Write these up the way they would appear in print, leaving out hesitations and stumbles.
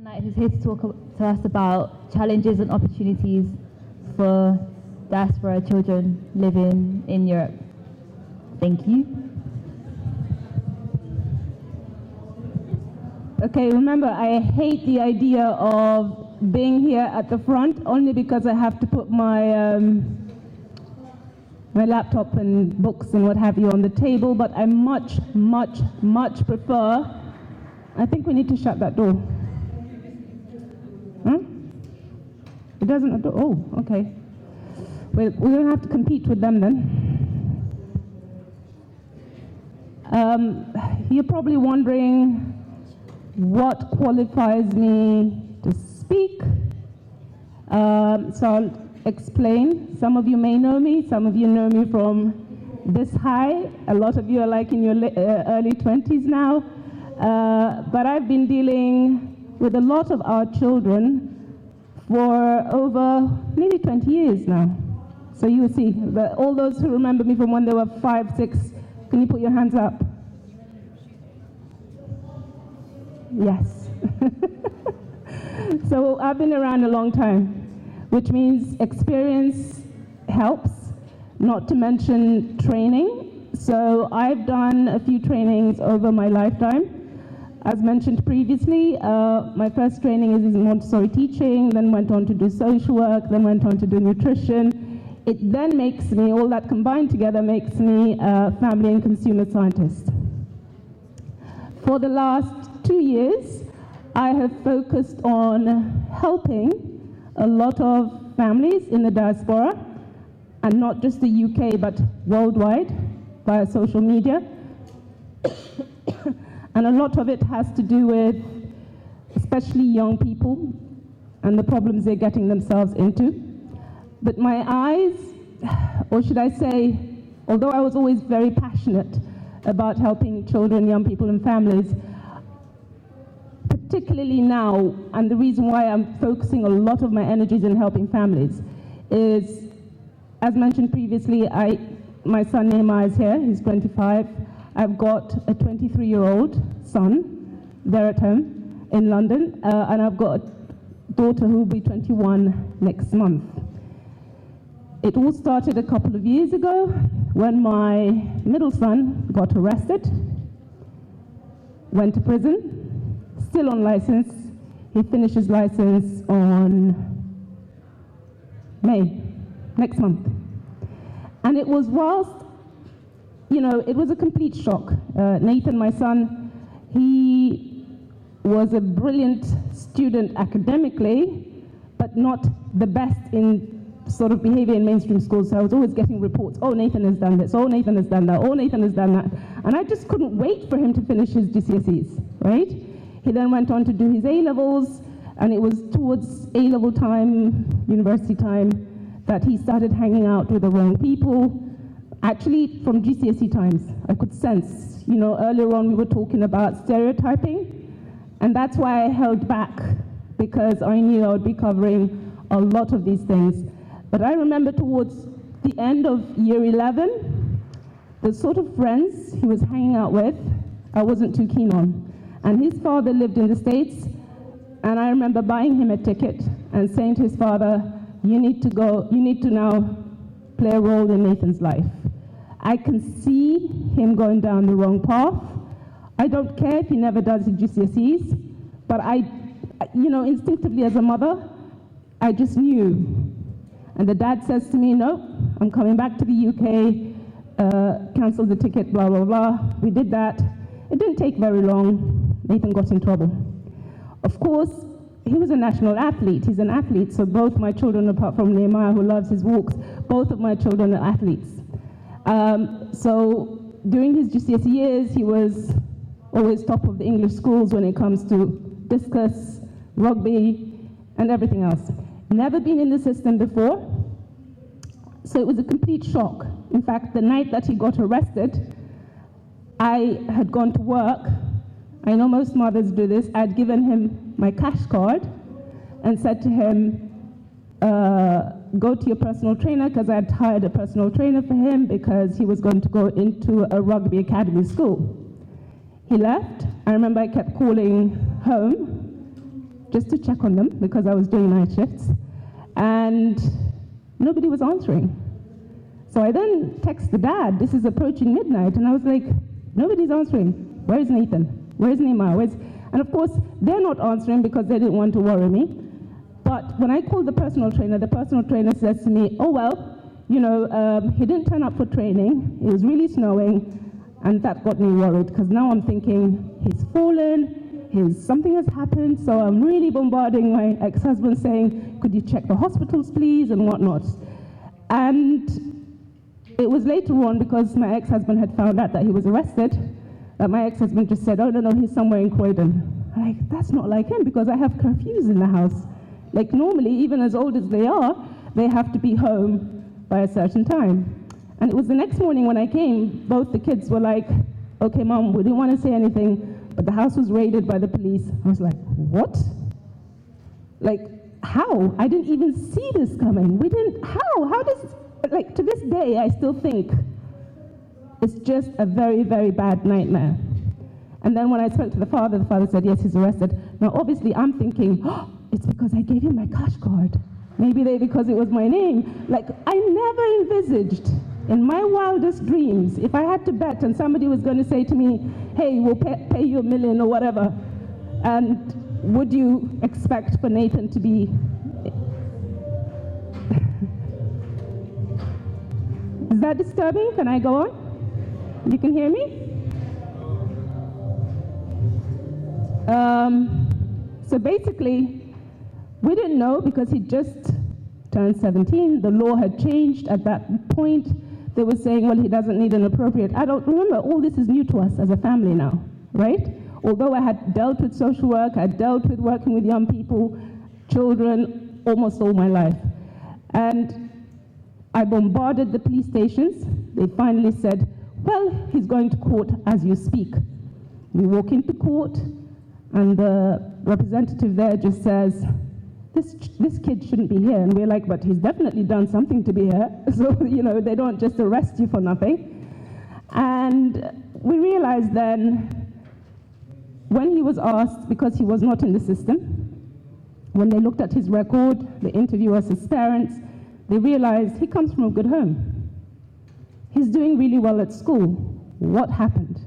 Senait, who's here to talk to us about challenges and opportunities for diaspora children living in Europe. Thank you. Okay, remember, I hate the idea of being here at the front only because I have to put my my laptop and books and what have you on the table, but I much prefer. I think we need to shut that door. Huh? It doesn't. Oh, okay. We're going to have to compete with them then. You're probably wondering what qualifies me to speak. So I'll explain. Some of you may know me. Some of you know me from this high. A lot of you are like in your early 20s now. But I've been dealing with a lot of our children for over nearly 20 years now. So you will see, all those who remember me from when they were 5, 6, can you put your hands up? Yes. So I've been around a long time, which means experience helps, not to mention training. So I've done a few trainings over my lifetime. As mentioned previously, my first training is in Montessori teaching, then went on to do social work, then went on to do nutrition. It then makes me, all that combined together makes me a family and consumer scientist. For the last 2 years, I have focused on helping a lot of families in the diaspora, and not just the UK, but worldwide, via social media. And a lot of it has to do with especially young people and the problems they're getting themselves into. But my eyes, or should I say, although I was always very passionate about helping children, young people, and families, particularly now, and the reason why I'm focusing a lot of my energies in helping families is, as mentioned previously, my son Nehemiah is here, he's 25. I've got a 23-year-old son there at home in London, and I've got a daughter who will be 21 next month. It all started a couple of years ago when my middle son got arrested, went to prison, still on license. He finishes license on May, next month. And it was whilst, you know, it was a complete shock. Nathan, my son, he was a brilliant student academically, but not the best in sort of behavior in mainstream schools. So I was always getting reports, oh, Nathan has done this, oh, Nathan has done that, oh, Nathan has done that. And I just couldn't wait for him to finish his GCSEs, right? He then went on to do his A-levels, and it was towards A-level time, university time, that he started hanging out with the wrong people. Actually, from GCSE times, I could sense, you know, earlier on we were talking about stereotyping, and that's why I held back, because I knew I would be covering a lot of these things. But I remember towards the end of year 11, the sort of friends he was hanging out with, I wasn't too keen on. And his father lived in the States, and I remember buying him a ticket and saying to his father, you need to now play a role in Nathan's life. I can see him going down the wrong path. I don't care if he never does his GCSEs, but you know, instinctively as a mother, I just knew. And the dad says to me, no, I'm coming back to the UK, cancel the ticket, blah, blah, blah. We did that. It didn't take very long. Nathan got in trouble. Of course, he was a national athlete. He's an athlete, so both my children, apart from Nehemiah, who loves his walks, both of my children are athletes. So during his GCSE years, he was always top of the English schools when it comes to discus, rugby, and everything else. Never been in the system before, so it was a complete shock. In fact, the night that he got arrested, I had gone to work. I know most mothers do this. I'd given him my cash card and said to him, go to your personal trainer, because I had hired a personal trainer for him because he was going to go into a rugby academy school. He left. I remember I kept calling home just to check on them because I was doing night shifts, and nobody was answering. So I then text the dad, this is approaching midnight, and I was like, nobody's answering. Where is Nathan? Where is Neymar? And of course, they're not answering because they didn't want to worry me. But when I called the personal trainer says to me, oh well, you know, he didn't turn up for training, it was really snowing, and that got me worried, because now I'm thinking, he's fallen, something has happened, so I'm really bombarding my ex-husband saying, could you check the hospitals please, and whatnot. And it was later on, because my ex-husband had found out that he was arrested, that my ex-husband just said, oh no, he's somewhere in Croydon. I'm like, that's not like him, because I have curfews in the house. Like normally, even as old as they are, they have to be home by a certain time. And it was the next morning when I came, both the kids were like, okay, Mom, we didn't want to say anything, but the house was raided by the police. I was like, what? Like, how? I didn't even see this coming. How does, like, to this day, I still think it's just a very, very bad nightmare. And then when I spoke to the father said, yes, he's arrested. Now, obviously, I'm thinking, oh, it's because I gave him my cash card. Maybe because it was my name. Like, I never envisaged in my wildest dreams, if I had to bet and somebody was going to say to me, hey, we'll pay you $1 million or whatever, and would you expect for Nathan to be... Is that disturbing? Can I go on? You can hear me? So basically, we didn't know because he just turned 17. The law had changed at that point. They were saying, well, he doesn't need an appropriate adult. Remember, all this is new to us as a family now, right? Although I had dealt with social work, I had dealt with working with young people, children, almost all my life. And I bombarded the police stations. They finally said, well, he's going to court as you speak. We walk into court, and the representative there just says, this kid shouldn't be here. And we're like, but he's definitely done something to be here. So, you know, they don't just arrest you for nothing. And we realized then, when he was asked, because he was not in the system, when they looked at his record, the interviewers, his parents, they realized he comes from a good home. He's doing really well at school. What happened?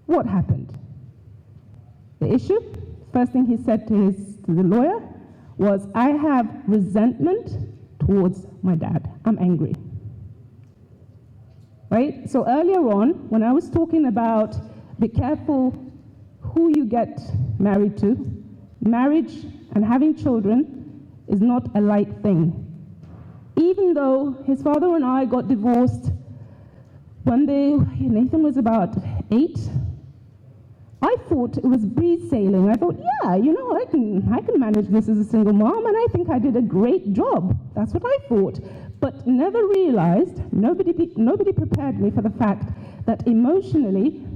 What happened? The issue, first thing he said to the lawyer was, I have resentment towards my dad. I'm angry. Right? So earlier on, when I was talking about be careful who you get married to, marriage and having children is not a light thing. Even though his father and I got divorced when Nathan was about 8, I thought it was breeze sailing. I thought, yeah, you know, I can manage this as a single mom, and I think I did a great job. That's what I thought. But never realized, nobody prepared me for the fact that emotionally,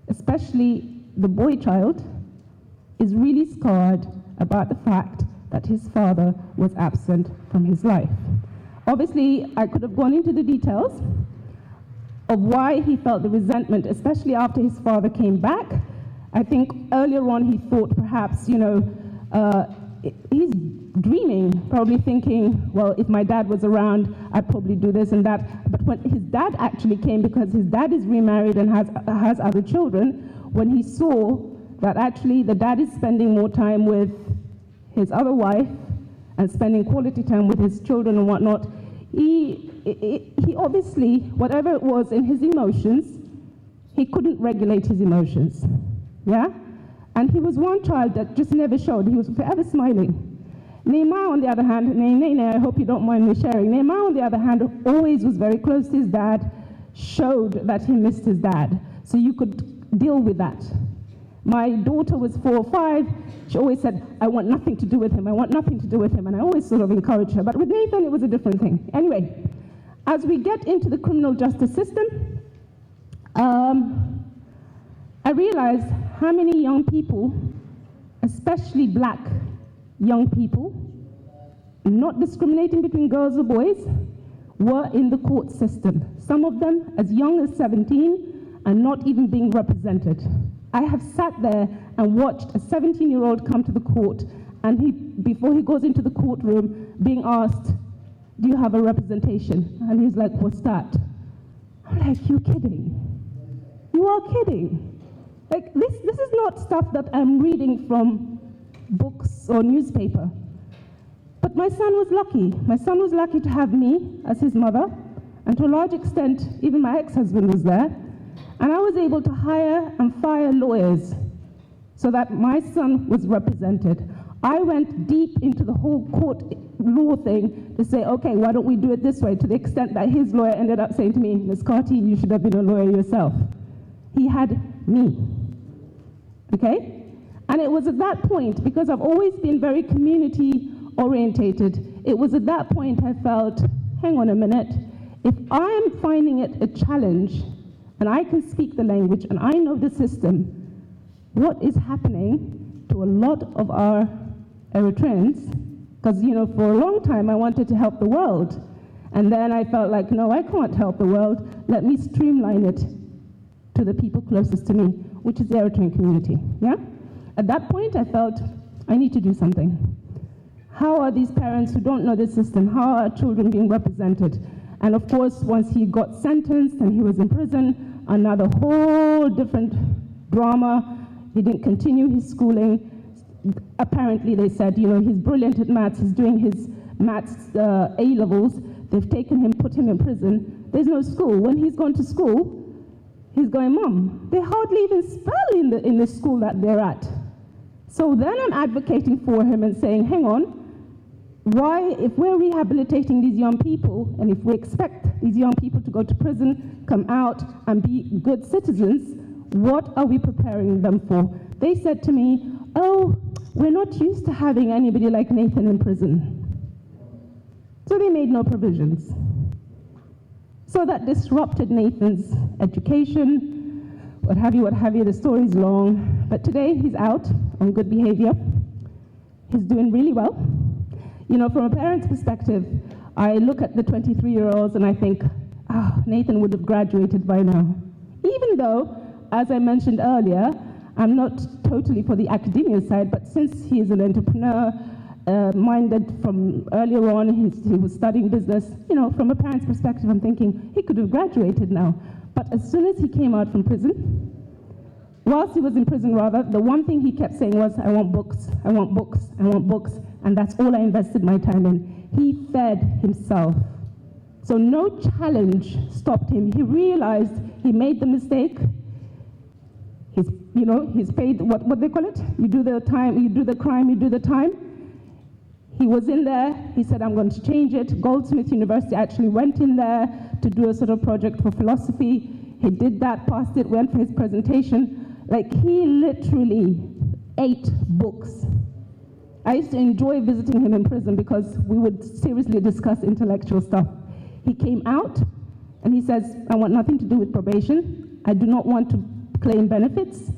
especially the boy child, is really scarred about the fact that his father was absent from his life. Obviously, I could have gone into the details of why he felt the resentment, especially after his father came back. I think earlier on he thought perhaps, you know, he's dreaming, probably thinking, well, if my dad was around, I'd probably do this and that. But when his dad actually came, because his dad is remarried and has other children, when he saw that actually the dad is spending more time with his other wife and spending quality time with his children and whatnot, he obviously, whatever it was in his emotions, he couldn't regulate his emotions, yeah? And he was one child that just never showed. He was forever smiling. Neymar, on the other hand, Nene, I hope you don't mind me sharing, Neymar, on the other hand, always was very close to his dad, showed that he missed his dad, so you could deal with that. My daughter was 4 or 5. She always said, I want nothing to do with him. I want nothing to do with him. And I always sort of encouraged her. But with Nathan, it was a different thing. Anyway, as we get into the criminal justice system, I realized how many young people, especially black young people, not discriminating between girls or boys, were in the court system. Some of them as young as 17 and not even being represented. I have sat there and watched a 17-year-old come to the court, and before he goes into the courtroom, being asked, do you have a representation? And he's like, what's that? I'm like, you're kidding. You are kidding. Like, this is not stuff that I'm reading from books or newspaper. But my son was lucky. My son was lucky to have me as his mother, and to a large extent, even my ex-husband was there. And I was able to hire and fire lawyers so that my son was represented. I went deep into the whole court law thing to say, okay, why don't we do it this way, to the extent that his lawyer ended up saying to me, Ms. Carty, you should have been a lawyer yourself. He had me, okay? And it was at that point, because I've always been very community orientated, it was at that point I felt, hang on a minute, if I'm finding it a challenge, and I can speak the language, and I know the system, what is happening to a lot of our Eritreans? Because, you know, for a long time I wanted to help the world. And then I felt like, no, I can't help the world. Let me streamline it to the people closest to me, which is the Eritrean community, yeah? At that point, I felt, I need to do something. How are these parents who don't know the system, how are children being represented? And of course, once he got sentenced and he was in prison, another whole different drama. He didn't continue his schooling. Apparently, they said, you know, he's brilliant at maths, he's doing his maths A-levels. They've taken him, put him in prison. There's no school. When he's gone to school, he's going, Mom, they hardly even spell in the school that they're at. So then I'm advocating for him and saying, hang on, why, if we're rehabilitating these young people, and if we expect these young people to go to prison, come out, and be good citizens, what are we preparing them for? They said to me, oh, we're not used to having anybody like Nathan in prison. So they made no provisions. So that disrupted Nathan's education, what have you, the story's long. But today he's out on good behavior. He's doing really well. You know, from a parent's perspective, I look at the 23-year-olds and I think, Nathan would have graduated by now. Even though, as I mentioned earlier, I'm not totally for the academia side, but since he is an entrepreneur, minded from earlier on, he was studying business, you know, from a parent's perspective, I'm thinking he could have graduated now. But as soon as he came out from prison, whilst he was in prison rather, the one thing he kept saying was, I want books, I want books, I want books, and that's all I invested my time in. He fed himself. So no challenge stopped him. He realized he made the mistake. He's paid, what they call it? You do the time, you do the crime, you do the time. He was in there, he said, I'm going to change it. Goldsmith University actually went in there to do a sort of project for philosophy. He did that, passed it, went for his presentation. Like, he literally ate books. I used to enjoy visiting him in prison because we would seriously discuss intellectual stuff. He came out and he says, I want nothing to do with probation. I do not want to claim benefits.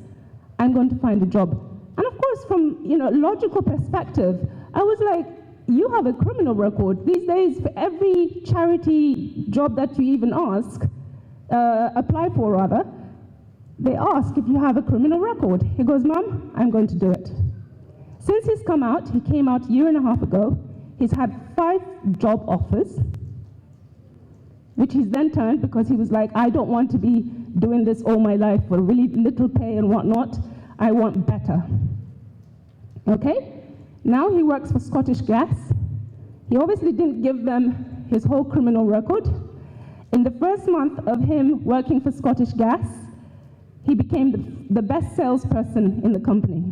I'm going to find a job. And of course, from logical perspective, I was like, you have a criminal record. These days, for every charity job that you even apply for rather, they ask if you have a criminal record. He goes, Mom, I'm going to do it. Since he's come out, he came out a year and a half ago, he's had 5 job offers, which he's then turned because he was like, I don't want to be doing this all my life for really little pay and whatnot. I want better. Okay? Now he works for Scottish Gas. He obviously didn't give them his whole criminal record. In the first month of him working for Scottish Gas, he became the best salesperson in the company.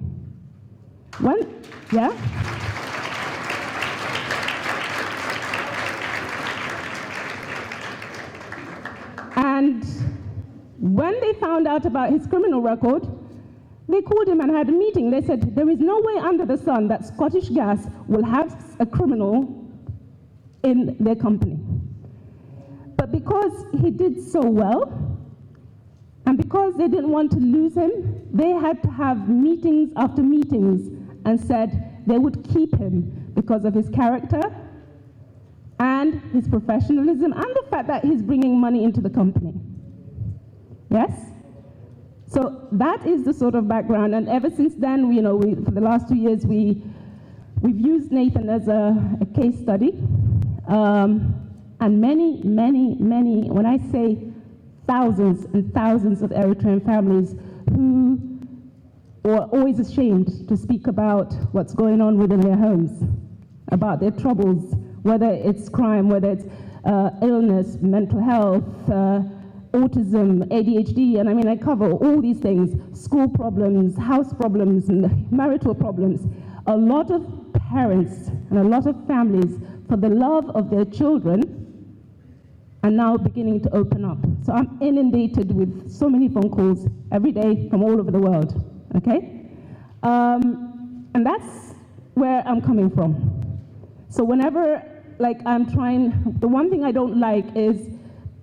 And when they found out about his criminal record, they called him and had a meeting. They said, there is no way under the sun that Scottish Gas will have a criminal in their company. But because he did so well, and because they didn't want to lose him, they had to have meetings after meetings and said they would keep him because of his character and his professionalism and the fact that he's bringing money into the company. Yes? So that is the sort of background, and ever since then, for the last 2 years, we've used Nathan as a case study, and many, when I say thousands and thousands of Eritrean families who were always ashamed to speak about what's going on within their homes, about their troubles, whether it's crime, whether it's illness, mental health, autism, ADHD, and I cover all these things, school problems, house problems, and marital problems. A lot of parents and a lot of families, for the love of their children, are now beginning to open up. So I'm inundated with so many phone calls every day from all over the world, okay? And that's where I'm coming from. So whenever, I'm trying, the one thing I don't like is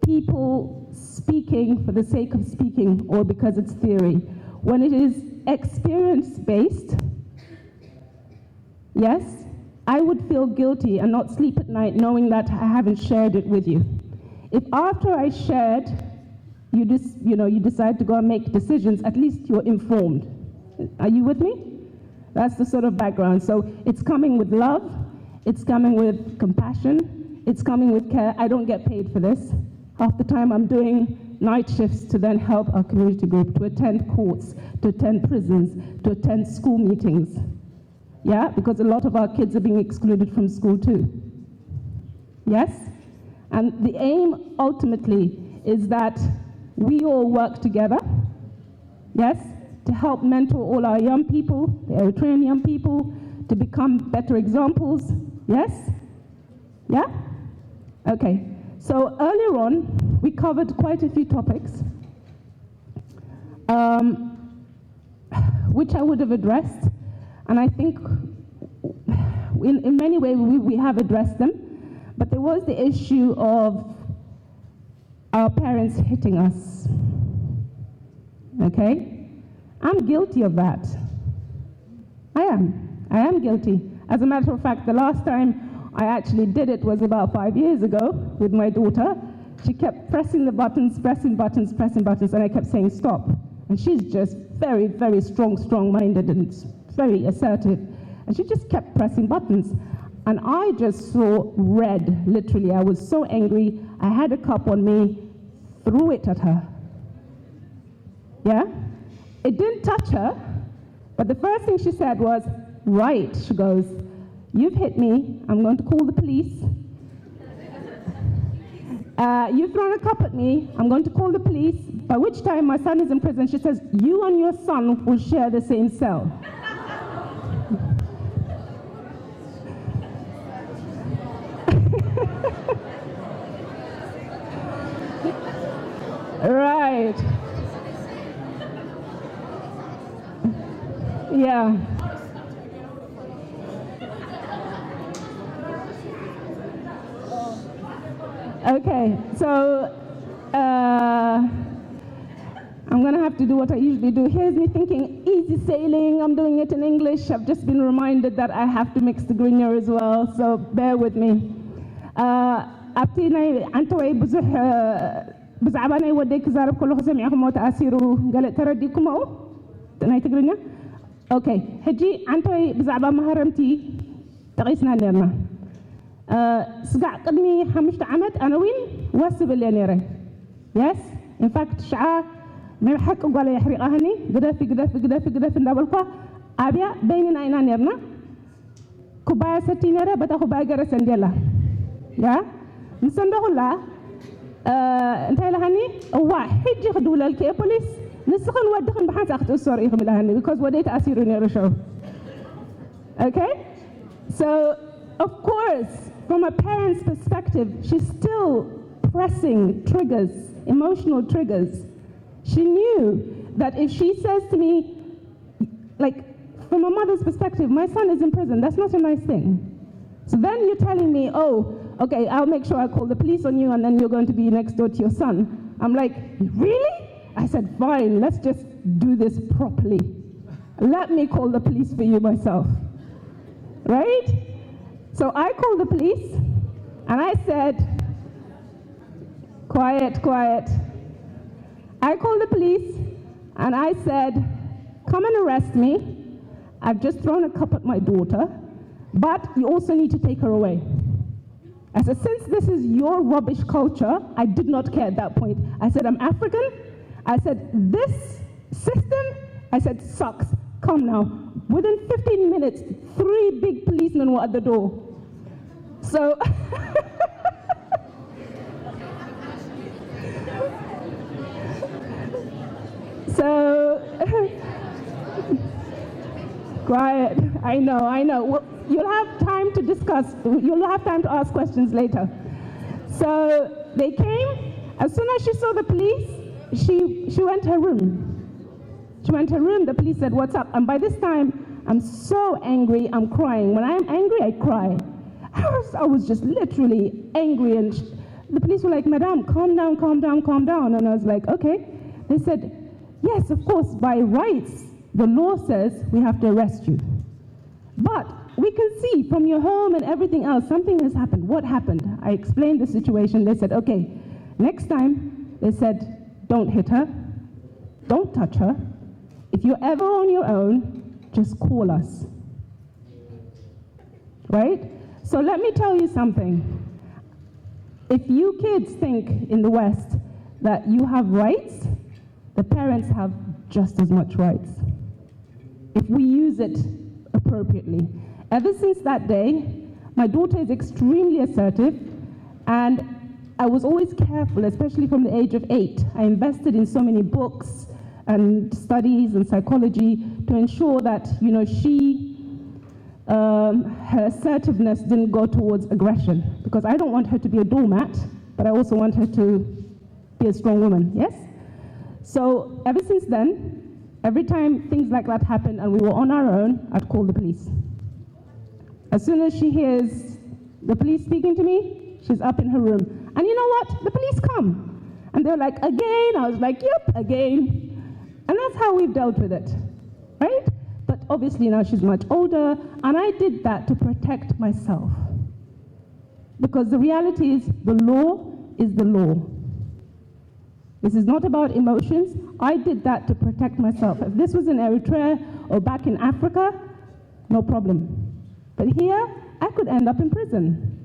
people speaking for the sake of speaking or because it's theory. When it is experience-based, yes, I would feel guilty and not sleep at night knowing that I haven't shared it with you. If after I shared, you decide to go and make decisions, at least you're informed. Are you with me? That's the sort of background. So it's coming with love, it's coming with compassion, it's coming with care. I don't get paid for this. Half the time I'm doing night shifts to then help our community group, to attend courts, to attend prisons, to attend school meetings. Yeah, because a lot of our kids are being excluded from school too. Yes? And the aim ultimately is that we all work together, yes, to help mentor all our young people, the Eritrean young people, to become better examples, yes? Yeah? Okay. So earlier on, we covered quite a few topics, which I would have addressed, and I think in many ways we have addressed them, but there was the issue of our parents hitting us, okay? I'm guilty of that. I am guilty. As a matter of fact, the last time I actually did it was about 5 years ago with my daughter. She kept pressing the buttons, pressing buttons, and I kept saying stop. And she's just very, very strong-minded and very assertive. And she just kept pressing buttons. And I just saw red, literally. I was so angry. I had a cup on me, threw it at her. Yeah? It didn't touch her, but the first thing she said was, right, she goes, you've hit me, I'm going to call the police. You've thrown a cup at me, I'm going to call the police, by which time my son is in prison. She says, you and your son will share the same cell. Right. Yeah. Okay, so I'm gonna have to do what I usually do. Here's me thinking, easy sailing, I'm doing it in English. I've just been reminded that I have to mix the Grignard as well, so bear with me. أبتينا أنتوا بزعبانة يوديك زارب كله سمعهم وتأثيروا قال ترديكم أو تناي تقرنيا أوكي هجي أنتوا بزعبان مهرمتي تقيسنا لنا سقع قدمي 5 عامات أنا وين واسب اللي نيره يس in fact شعا ما يحق قال يحرق هني قدف ندبلقه أبيا بيننا إنا نيرنا كوبايا ستي نيره بتا كوبايا جرس نديلا يا نسنده الله انتهي لهني واحد يخدوا للكي بوليس نسخن ودخن بحاس أخت الصور يخم لهني because وديت أسيرون يرشوا okay so of course from a parent's perspective she's still pressing triggers, emotional triggers. She knew that if she says to me, like from a mother's perspective, my son is in prison, that's not a nice thing. So then you're telling me, oh, okay, I'll make sure I call the police on you and then you're going to be next door to your son. I'm like, really? I said, fine, let's just do this properly. Let me call the police for you myself, right? So I called the police and I said, quiet. I called the police And I said, come and arrest me. I've just thrown a cup at my daughter, but you also need to take her away. I said, since this is your rubbish culture, I did not care at that point. I said, I'm African. I said, this system, I said, sucks. Come now. Within 15 minutes, 3 big policemen were at the door. So, quiet. I know. Well, you'll have time to discuss. You'll have time to ask questions later. So they came. As soon as she saw the police, she went to her room. She went to her room. The police said, "What's up?" And by this time, I'm so angry. I'm crying. When I'm angry, I cry. I was just literally angry, and the police were like, "Madam, calm down, calm down, calm down." And I was like, "Okay." They said, "Yes, of course, by rights, the law says we have to arrest you. But we can see from your home and everything else, something has happened." What happened? I explained the situation. They said, "Okay, next time," they said, "don't hit her, don't touch her. If you're ever on your own, just call us." Right? So let me tell you something. If you kids think in the West that you have rights, the parents have just as much rights, if we use it appropriately. Ever since that day, my daughter is extremely assertive, and I was always careful, especially from the age of 8. I invested in so many books and studies and psychology to ensure that, her assertiveness didn't go towards aggression, because I don't want her to be a doormat, but I also want her to be a strong woman, yes? So ever since then, every time things like that happened and we were on our own, I'd call the police. As soon as she hears the police speaking to me, she's up in her room. And you know what? The police come. And they're like, "Again?" I was like, "Yep, again." And that's how we've dealt with it, right? But obviously now she's much older, and I did that to protect myself. Because the reality is, the law is the law. This is not about emotions. I did that to protect myself. If this was in Eritrea or back in Africa, no problem. But here, I could end up in prison.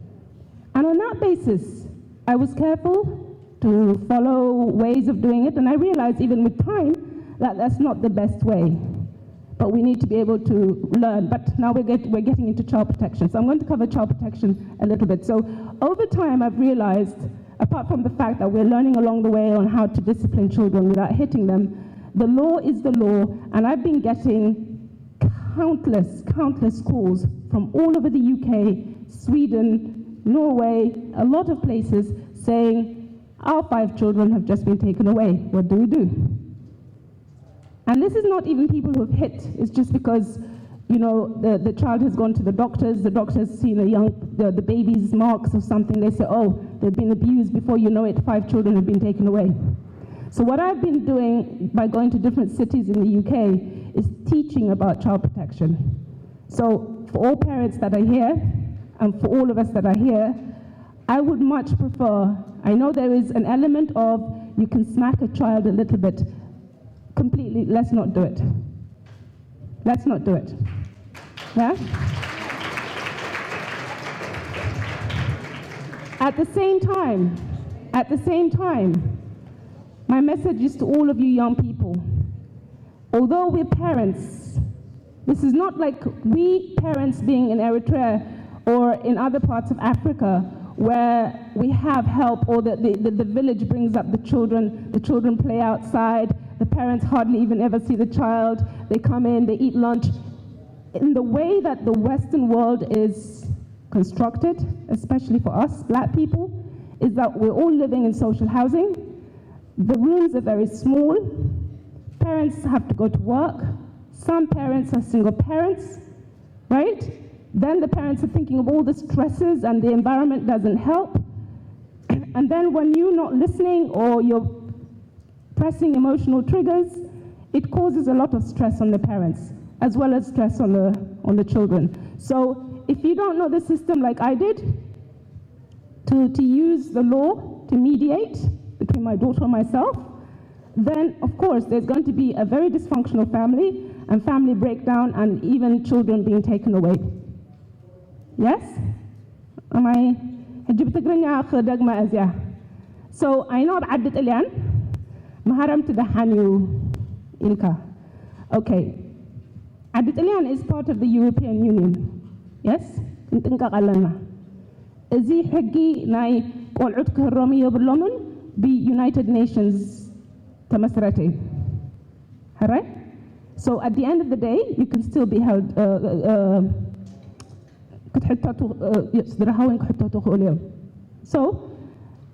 And on that basis, I was careful to follow ways of doing it, and I realized even with time that that's not the best way. But we need to be able to learn. But now we're getting into child protection. So I'm going to cover child protection a little bit. So over time, I've realized, apart from the fact that we're learning along the way on how to discipline children without hitting them, the law is the law, and I've been getting countless calls from all over the UK, Sweden, Norway, a lot of places saying, "Our 5 children have just been taken away. What do we do?" And this is not even people who have hit. It's just because, the child has gone to the doctor's seen the baby's marks or something. They say, "Oh, they've been abused." Before you know it, 5 children have been taken away. So what I've been doing by going to different cities in the UK is teaching about child protection. So for all parents that are here, and for all of us that are here, I would much prefer, I know there is an element of you can smack a child a little bit. Completely, let's not do it. Let's not do it. Yeah? At the same time, my message is to all of you young people. Although we're parents, this is not like we parents being in Eritrea or in other parts of Africa where we have help, or the village brings up the children play outside, the parents hardly even ever see the child, they come in, they eat lunch. In the way that the Western world is constructed, especially for us, black people, is that we're all living in social housing. The rooms are very small. Parents have to go to work. Some parents are single parents, right? Then the parents are thinking of all the stresses and the environment doesn't help. And then when you're not listening or you're pressing emotional triggers, it causes a lot of stress on the parents, as well as stress on the children. So if you don't know the system like I did, to use the law to mediate between my daughter and myself, then of course there's going to be a very dysfunctional family and family breakdown and even children being taken away. Yes? Am I? So I know about Italian. Maharam to the Hanu Ilka. Okay. Italian is part of the European Union. Yes? Izi hagi nai qol'ud kahromiyo bilomun be United Nations tamasrate. Alright? So at the end of the day, you can still be held so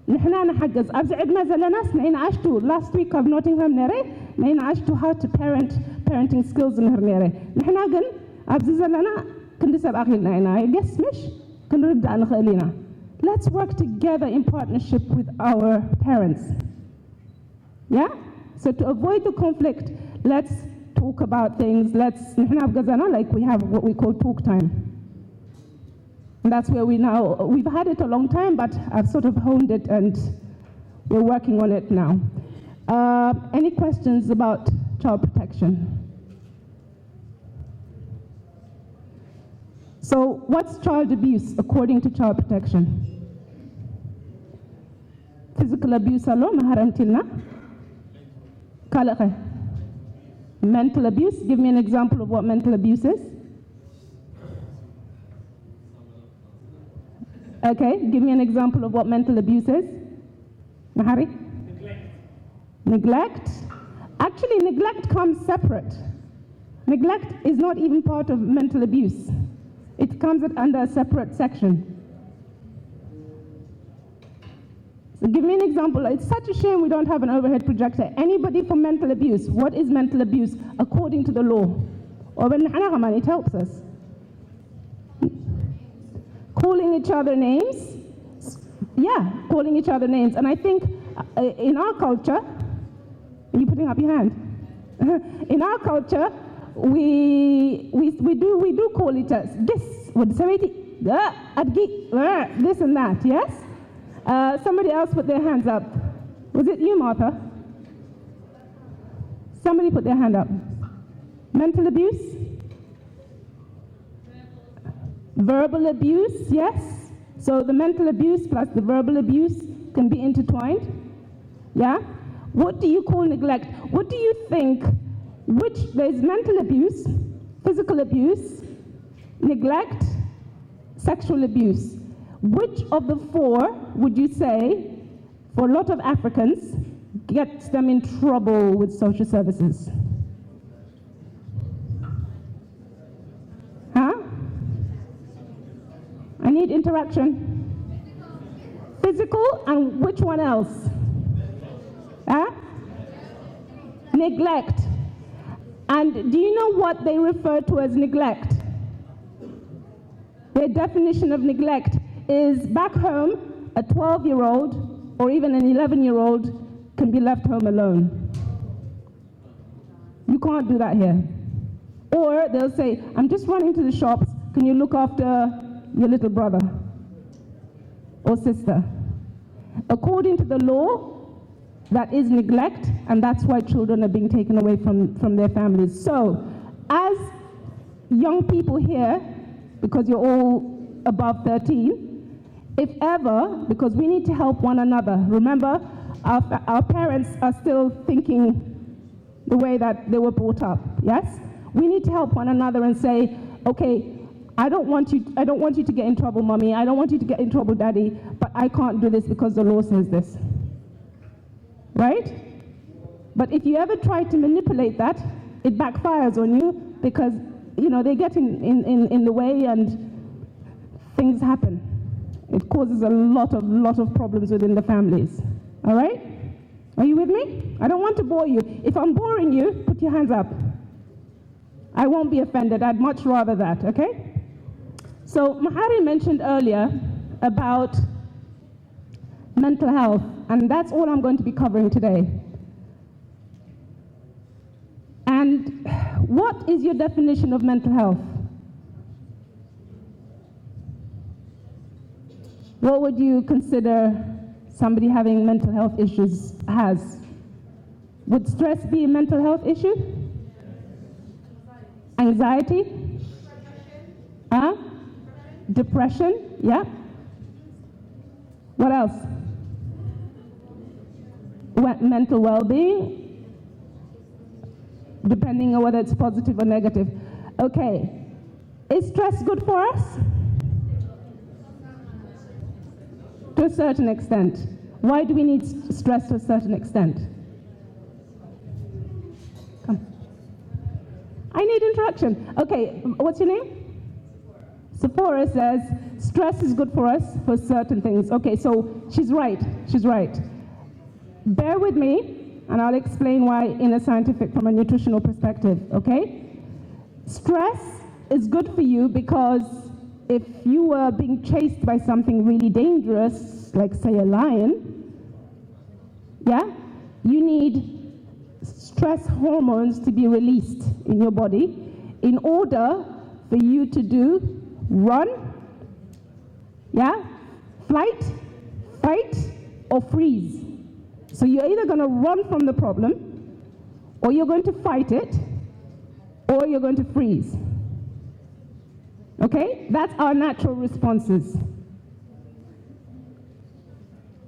نحنا نحجز أبزعد ما زلناس نحن عشتو last week of Nottingham نري نحن عشتو how to parenting skills نهر نحنا قن أبزعد زلنا كندسب أخيلنا هنا I guess مش كنرد عن خيلنا. Let's work together in partnership with our parents. Yeah? So to avoid the conflict, let's talk about things. نحنا بجزنا like we have what we call talk time. And that's where we've had it a long time, but I've sort of honed it and we're working on it now. Any questions about child protection? So what's child abuse according to child protection? Physical abuse alone, mental abuse, give me an example of what mental abuse is. Okay, give me an example of what mental abuse is. Mahari? Neglect. Actually, neglect comes separate. Neglect is not even part of mental abuse. It comes under a separate section. So give me an example. It's such a shame we don't have an overhead projector. Anybody for mental abuse? What is mental abuse according to the law? It helps us. Calling each other names. Yeah, calling each other names. And I think in our culture, are you putting up your hand? In our culture, we do call each other this and that, yes? Somebody else put their hands up. Was it you, Martha? Somebody put their hand up. Mental abuse? Verbal abuse, yes. So the mental abuse plus the verbal abuse can be intertwined. Yeah? What do you call neglect? What do you think? There's mental abuse, physical abuse, neglect, sexual abuse. Which of the four would you say, for a lot of Africans, gets them in trouble with social services? Huh? I need interaction. Physical, and which one else? Huh? Neglect. And do you know what they refer to as neglect? Their definition of neglect is back home, a 12-year-old or even an 11-year-old can be left home alone. You can't do that here. Or they'll say, I'm just running to the shops, can you look after your little brother or sister? According to the law, that is neglect, and that's why children are being taken away from their families. So, as young people here, because you're all above 13, if ever, because we need to help one another. Remember, our parents are still thinking the way that they were brought up, yes? We need to help one another and say, okay, I don't want you to get in trouble, mommy. I don't want you to get in trouble, daddy, but I can't do this because the law says this. Right? But if you ever try to manipulate that, it backfires on you because, they get in the way and things happen. It causes a lot of problems within the families. All right? Are you with me? I don't want to bore you. If I'm boring you, put your hands up. I won't be offended. I'd much rather that, okay? So Mahari mentioned earlier about mental health, and that's all I'm going to be covering today. And what is your definition of mental health? What would you consider somebody having mental health issues has? Would stress be a mental health issue? Anxiety? Depression? Yeah. What else? Mental well-being, depending on whether it's positive or negative. Okay. Is stress good for us? To a certain extent. Why do we need stress to a certain extent? Come. I need introduction. Okay, what's your name? Sephora says stress is good for us for certain things. Okay, so she's right. She's right. Bear with me, and I'll explain why in a scientific, from a nutritional perspective, okay? Stress is good for you because if you were being chased by something really dangerous, like say a lion, yeah, you need stress hormones to be released in your body in order for you to do run, yeah, flight, fight, or freeze. So you're either going to run from the problem, or you're going to fight it, or you're going to freeze. Okay? That's our natural responses.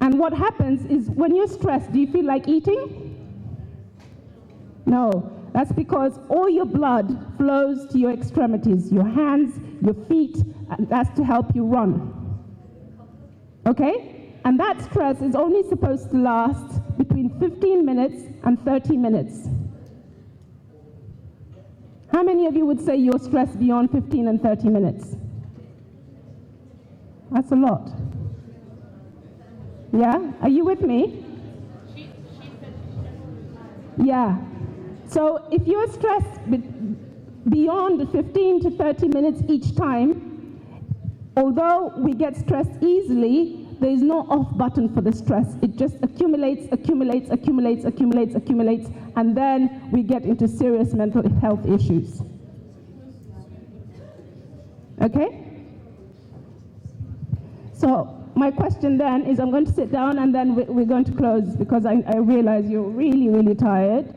And what happens is when you're stressed, do you feel like eating? No. That's because all your blood flows to your extremities, your hands, your feet, and that's to help you run. Okay? And that stress is only supposed to last between 15 minutes and 30 minutes. How many of you would say you're stressed beyond 15 and 30 minutes? That's a lot. Yeah? Are you with me? Yeah. So if you're stressed beyond 15 to 30 minutes each time, although we get stressed easily, there is no off button for the stress. It just accumulates, and then we get into serious mental health issues. Okay? So my question then is, I'm going to sit down and then we're going to close because I realize you're really, really tired.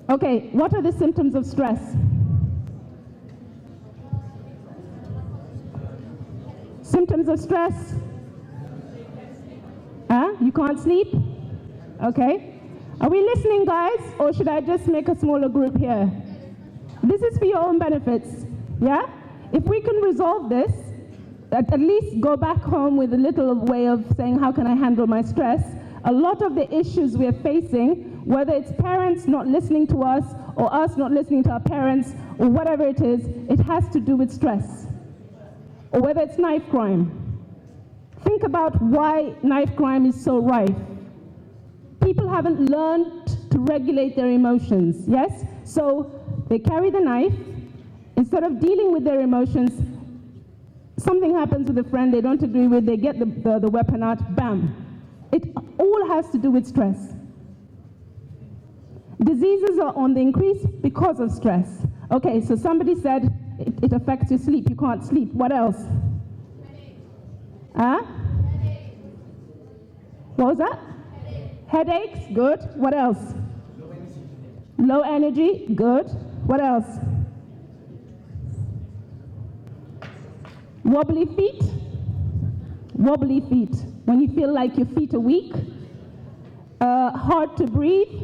Okay, what are the symptoms of stress? Symptoms of stress? You can't sleep? Okay. Are we listening, guys? Or should I just make a smaller group here? This is for your own benefits. Yeah? If we can resolve this, at least go back home with a little way of saying, how can I handle my stress? A lot of the issues we're facing, whether it's parents not listening to us, or us not listening to our parents, or whatever it is, it has to do with stress. Or whether it's knife crime. Think about why knife crime is so rife. People haven't learned to regulate their emotions, yes? So they carry the knife. Instead of dealing with their emotions, something happens with a friend they don't agree with, they get the weapon out, bam. It all has to do with stress. Diseases are on the increase because of stress. Okay, so somebody said it affects your sleep, you can't sleep. What else? What was that? Headaches, good. What else? Low energy, good. What else? Wobbly feet? Wobbly feet. When you feel like your feet are weak. Hard to breathe.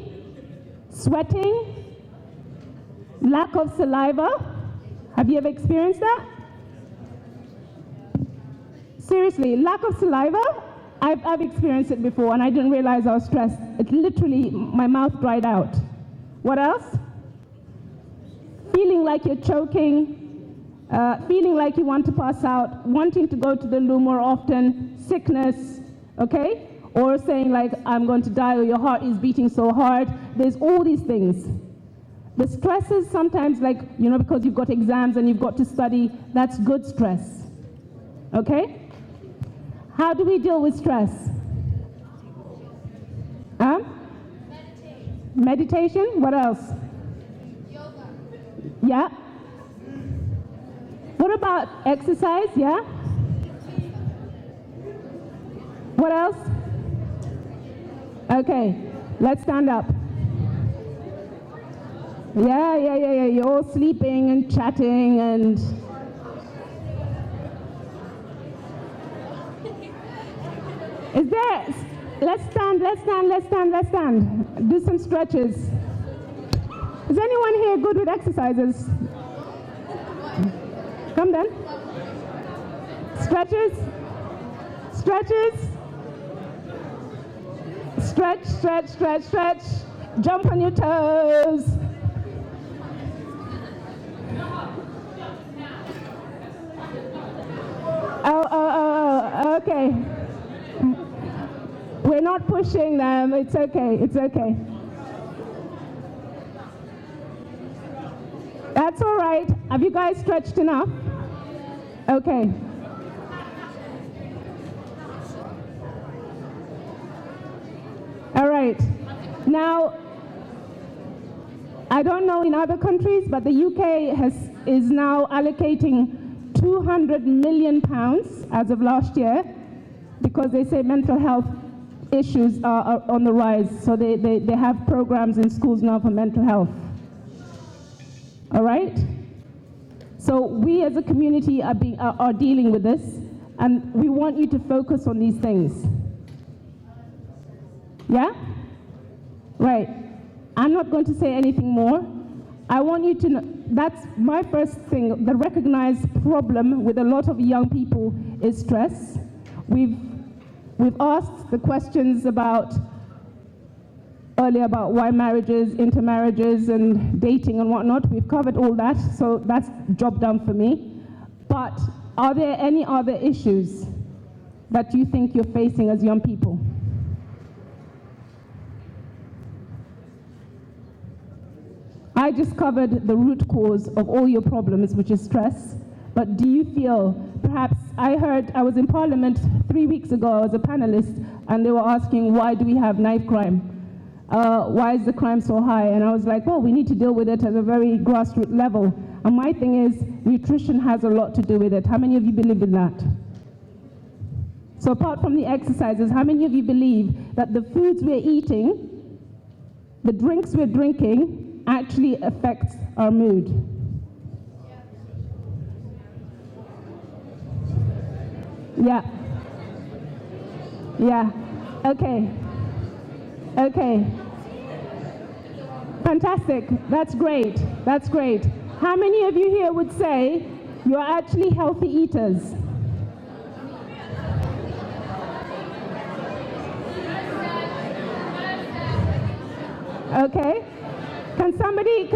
Sweating. Lack of saliva. Have you ever experienced that? Seriously, lack of saliva? I've experienced it before and I didn't realize I was stressed. It literally, my mouth dried out. What else? Feeling like you're choking, feeling like you want to pass out, wanting to go to the loo more often, sickness, okay? Or saying like, I'm going to die, or your heart is beating so hard. There's all these things. The stresses sometimes, like, because you've got exams and you've got to study, that's good stress, okay? How do we deal with stress? Meditation. What else? Yoga. Yeah. What about exercise? Yeah. What else? Okay, let's stand up. Yeah. You're all sleeping and chatting and... Is there... Let's stand. Do some stretches. Is anyone here good with exercises? Come then. Stretches. Stretch. Jump on your toes. Oh, okay. We're not pushing them. It's okay. That's all right. Have you guys stretched enough? Okay. All right. Now, I don't know in other countries, but the UK is now allocating £200 million as of last year, because they say mental health issues are on the rise. So they have programs in schools now for mental health. All right? So we as a community are dealing with this, and we want you to focus on these things. Yeah? Right. I'm not going to say anything more. I want you to know, that's my first thing. The recognized problem with a lot of young people is stress. We've asked the questions earlier about why marriages, intermarriages, and dating and whatnot. We've covered all that, so that's job done for me. But are there any other issues that you think you're facing as young people? I just covered the root cause of all your problems, which is stress. But do you feel, perhaps, I was in Parliament 3 weeks ago, I was a panelist, and they were asking, why do we have knife crime? Why is the crime so high? And I was like, well, we need to deal with it at a very grassroots level. And my thing is, nutrition has a lot to do with it. How many of you believe in that? So apart from the exercises, how many of you believe that the foods we're eating, the drinks we're drinking, actually affects our mood? Yeah. Okay. Fantastic. That's great. How many of you here would say you're actually healthy eaters? Okay. Can somebody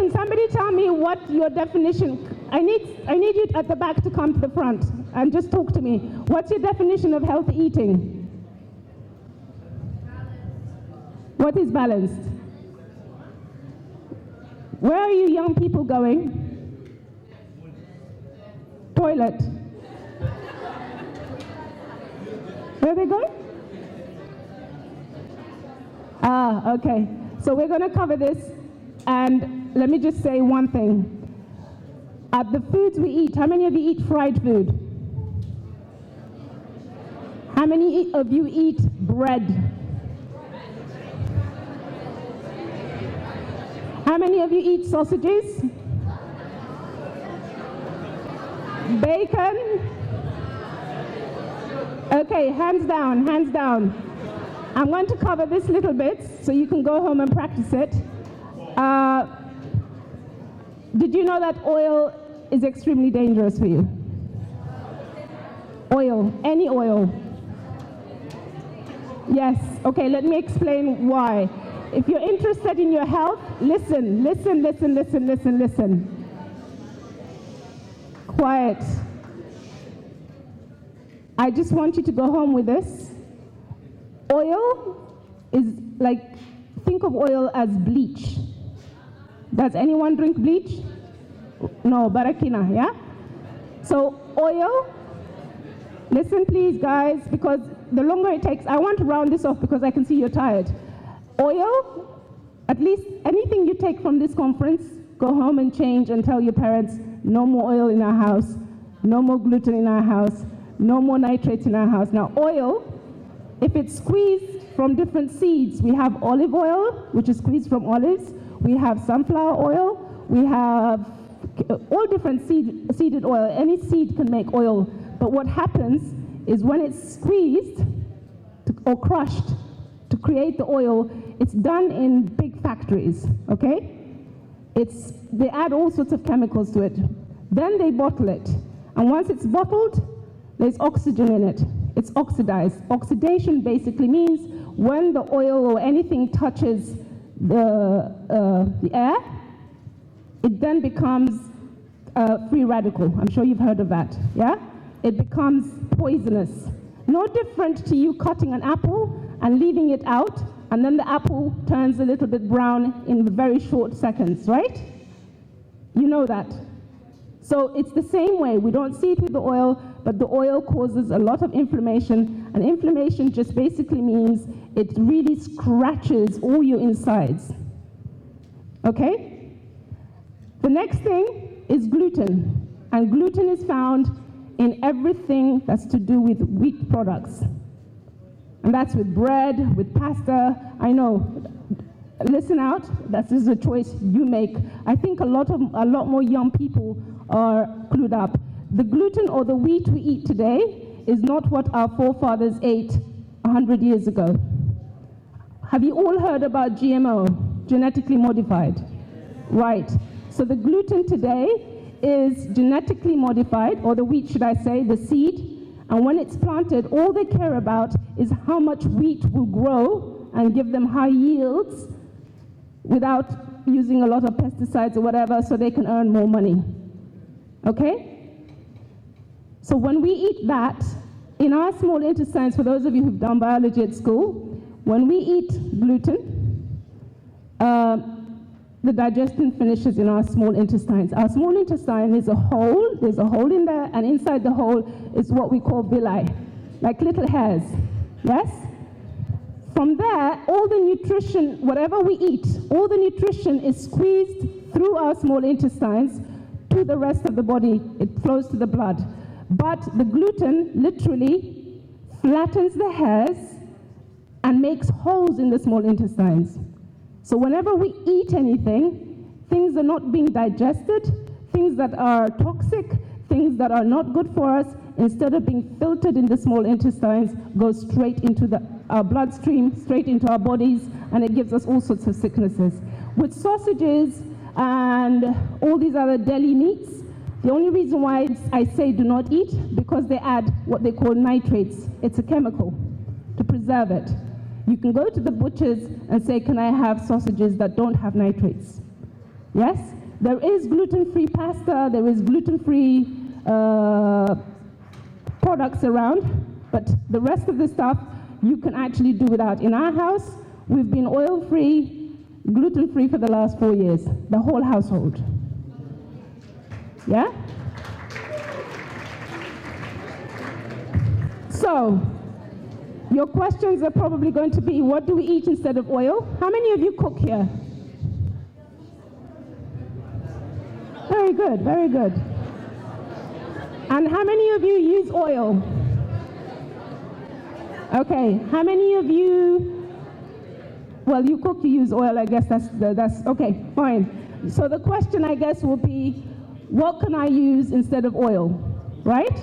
tell me what your definition? I need you at the back to come to the front and just talk to me. What's your definition of healthy eating? What is balanced? Where are you young people going? Toilet. Where are they going? Okay. So we're going to cover this, and let me just say one thing. At the foods we eat, how many of you eat fried food? How many of you eat bread? How many of you eat sausages? Bacon? Okay, hands down. I'm going to cover this little bit so you can go home and practice it. Did you know that oil is extremely dangerous for you? Oil, any oil. Yes, okay, let me explain why. If you're interested in your health, listen. Quiet. I just want you to go home with this. Oil is like, think of oil as bleach. Does anyone drink bleach? No, barakina, yeah? So oil, listen please guys, because the longer it takes, I want to round this off because I can see you're tired. Oil, at least anything you take from this conference, go home and change and tell your parents, no more oil in our house, no more gluten in our house, no more nitrates in our house. Now oil, if it's squeezed from different seeds. We have olive oil, which is squeezed from olives. We have sunflower oil. We have all different seeded oil. Any seed can make oil. But what happens is when it's squeezed or crushed to create the oil, it's done in big factories, okay? They add all sorts of chemicals to it. Then they bottle it. And once it's bottled, there's oxygen in it. It's oxidized. Oxidation basically means when the oil or anything touches the air, it then becomes a free radical. I'm sure you've heard of that, yeah? It becomes poisonous. No different to you cutting an apple and leaving it out, and then the apple turns a little bit brown in very short seconds, right? You know that. So it's the same way. We don't see it with the oil, but the oil causes a lot of inflammation, and inflammation just basically means it really scratches all your insides. Okay? The next thing is gluten, and gluten is found in everything that's to do with wheat products. And that's with bread, with pasta. I know, listen out, that is a choice you make. I think a lot more young people are clued up. The gluten or the wheat we eat today is not what our forefathers ate 100 years ago. Have you all heard about GMO, genetically modified? Right. So the gluten today is genetically modified, or the wheat, should I say, the seed. And when it's planted, all they care about is how much wheat will grow and give them high yields without using a lot of pesticides or whatever, so they can earn more money. Okay? So when we eat that, in our small intestines, for those of you who've done biology at school, when we eat gluten, the digestion finishes in our small intestines. Our small intestine is a hole, there's a hole in there, and inside the hole is what we call villi, like little hairs, yes? From there, all the nutrition, whatever we eat, all the nutrition is squeezed through our small intestines to the rest of the body. It flows to the blood. But the gluten literally flattens the hairs and makes holes in the small intestines. So whenever we eat anything, things are not being digested, things that are toxic, things that are not good for us, instead of being filtered in the small intestines, go straight into our bloodstream, straight into our bodies, and it gives us all sorts of sicknesses. With sausages and all these other deli meats, the only reason why I say do not eat, because they add what they call nitrates. It's a chemical to preserve it. You can go to the butchers and say, can I have sausages that don't have nitrates? Yes? There is gluten-free pasta, there is gluten-free products around, but the rest of the stuff you can actually do without. In our house, we've been oil-free, gluten-free for the last 4 years, the whole household. Yeah? So, your questions are probably going to be, what do we eat instead of oil? How many of you cook here? Very good, very good. And how many of you use oil? Okay, how many of you, well, you cook, you use oil, I guess that's okay, fine. So the question, I guess, will be, what can I use instead of oil, right?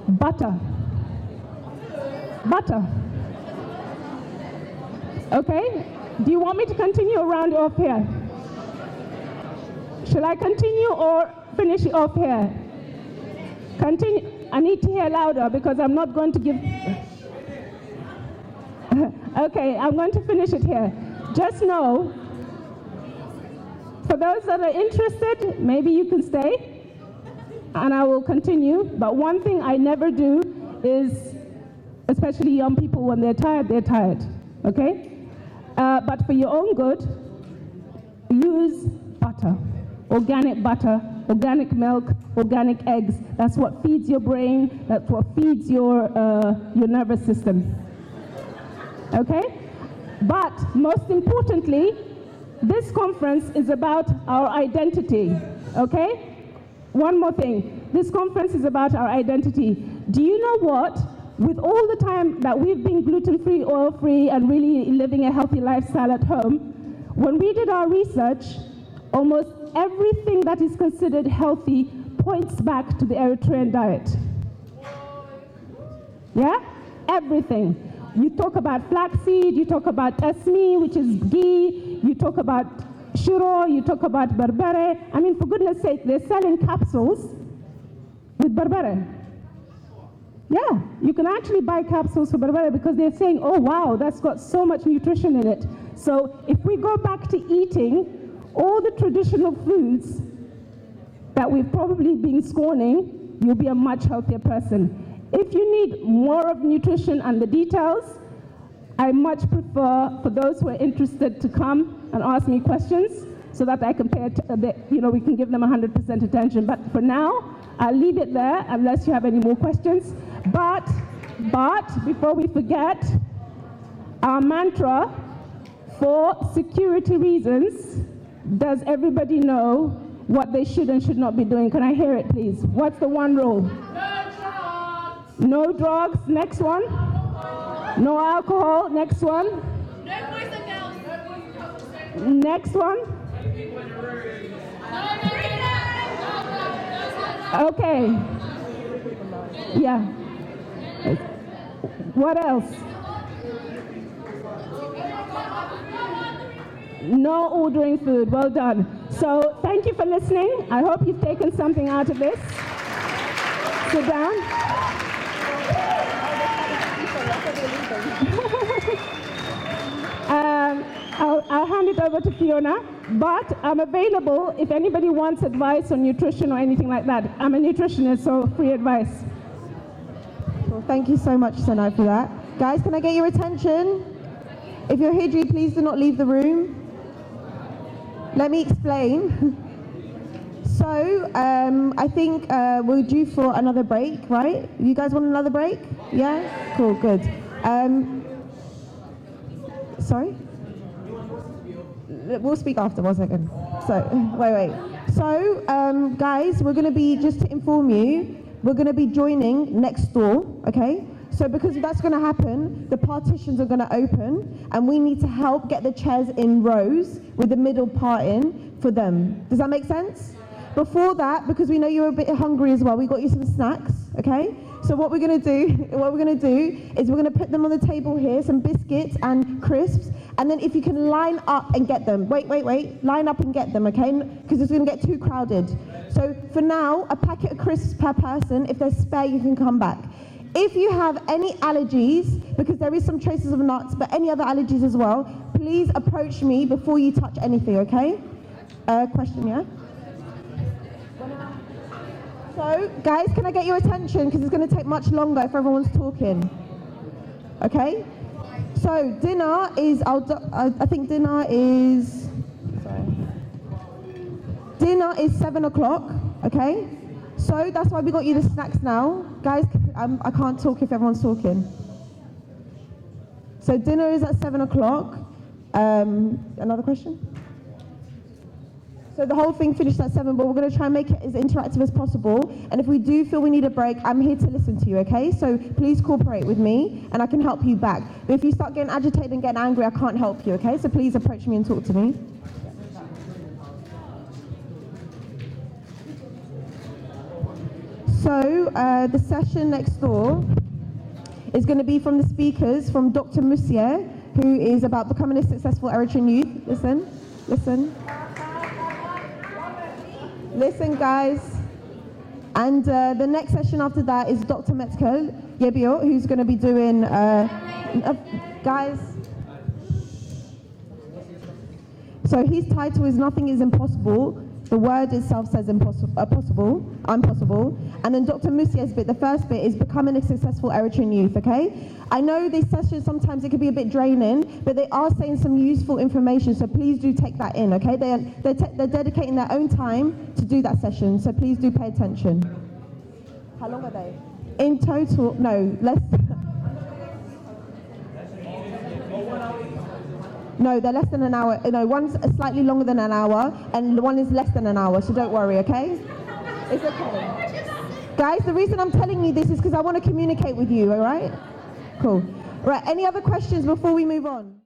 Butter. Butter. Okay, do you want me to continue or round it off here? Shall I continue or finish it off here? Continue. I need to hear louder because I'm not going to give... Okay, I'm going to finish it here. Just know, for those that are interested, maybe you can stay and I will continue. But one thing I never do is, especially young people, when they're tired, okay? But for your own good, use butter, organic milk, organic eggs. That's what feeds your brain, that's what feeds your nervous system, okay? But most importantly, this conference is about our identity, okay? One more thing, this conference is about our identity. Do you know what? with all the time that we've been gluten-free, oil-free, and really living a healthy lifestyle at home, when we did our research, almost everything that is considered healthy points back to the Eritrean diet. Yeah? Everything. You talk about flaxseed, you talk about esmi, which is ghee, you talk about shiro, you talk about berbere. I mean, for goodness sake, they're selling capsules with berbere. Yeah, you can actually buy capsules for berbere because they're saying, oh wow, that's got so much nutrition in it. So if we go back to eating all the traditional foods that we've probably been scorning, you'll be a much healthier person. If you need more of nutrition and the details, I much prefer for those who are interested to come and ask me questions so that I can we can give them 100% attention. But for now, I'll leave it there unless you have any more questions. But before we forget, our mantra for security reasons, does everybody know what they should and should not be doing? Can I hear it, please? What's the one rule? No drugs. Next one. No alcohol. Next one. No boys and girls. Next one. Okay. Yeah. What else? No ordering food. Well done. So thank you for listening. I hope you've taken something out of this. Sit down. I'll hand it over to Fiona, but I'm available if anybody wants advice on nutrition or anything like that. I'm a nutritionist, so free advice. Well, thank you so much, Senait, for that. Guys, can I get your attention? If you're Hijri, please do not leave the room. Let me explain. So, I think we're due for another break, right? You guys want another break? Yeah? Cool, good. Sorry? We'll speak after, 1 second. So, wait. So, guys, we're going to be, just to inform you, we're going to be joining next door, okay? So because that's going to happen, the partitions are going to open, and we need to help get the chairs in rows with the middle part in for them. Does that make sense? Before that, because we know you're a bit hungry as well, we got you some snacks, okay? So what we're going to do is we're going to put them on the table here, some biscuits and crisps, and then if you can line up and get them. Wait, line up and get them, okay? Because it's going to get too crowded. So for now, a packet of crisps per person. If there's spare, you can come back. If you have any allergies, because there is some traces of nuts, but any other allergies as well, please approach me before you touch anything, okay? Question, yeah? So, guys, can I get your attention? Because it's going to take much longer if everyone's talking. Okay? So, dinner is, I think dinner is 7 o'clock, okay? So, that's why we got you the snacks now. Guys, I can't talk if everyone's talking. So, dinner is at 7 o'clock. Another question? So the whole thing finished at 7, but we're going to try and make it as interactive as possible. And if we do feel we need a break, I'm here to listen to you, okay? So please cooperate with me, and I can help you back. But if you start getting agitated and getting angry, I can't help you, okay? So please approach me and talk to me. So the session next door is going to be from the speakers, from Dr. Moussier, who is about becoming a successful Eritrean youth. Listen. Listen, guys. And the next session after that is Dr. Metkel Yebio, who's going to be doing, guys. So his title is Nothing is Impossible. The word itself says impossible, and then Dr. Moussier's bit, the first bit, is becoming a successful Eritrean youth, okay? I know these sessions, sometimes it can be a bit draining, but they are saying some useful information, so please do take that in, okay? They're dedicating their own time to do that session, so please do pay attention. How long are they? In total, no, less. No, they're less than an hour. No, one's slightly longer than an hour, and one is less than an hour, so don't worry, okay? It's okay. Guys, the reason I'm telling you this is because I want to communicate with you, all right? Cool. Right, any other questions before we move on?